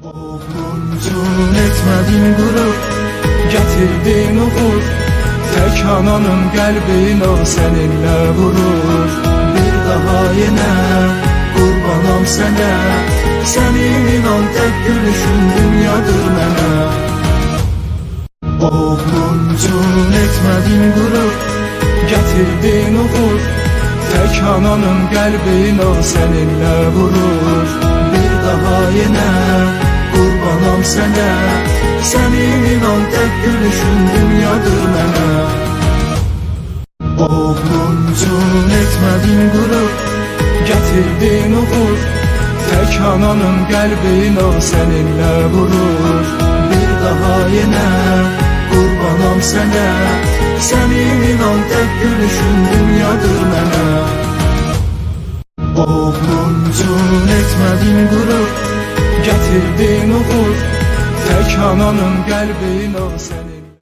Oğluncun etmədin qürur, gətirdin uğur. Tək ananın qəlbin o səninlə vurur. Bir daha yenə qurbanam sənə, sənin inan tək gülüşün dünyadır mənə. Oğluncun etmədin qürur, gətirdin uğur. Tək ananın qəlbin o səninlə vurur. Bir daha yenə qurbanam sənə, sənin inan tək gülüşün dünyadır mənə. Oğluncun etmədin qürur, gətirdin uğur. Tək ananın qəlbin o səninlə vurur. Bir daha yenə qurbanam sənə, sənin inan tək gülüşün dünyadır mənə. Oğluncun etmədin qürur, gətirdin uğur. Tək ananın qəlbin o sənin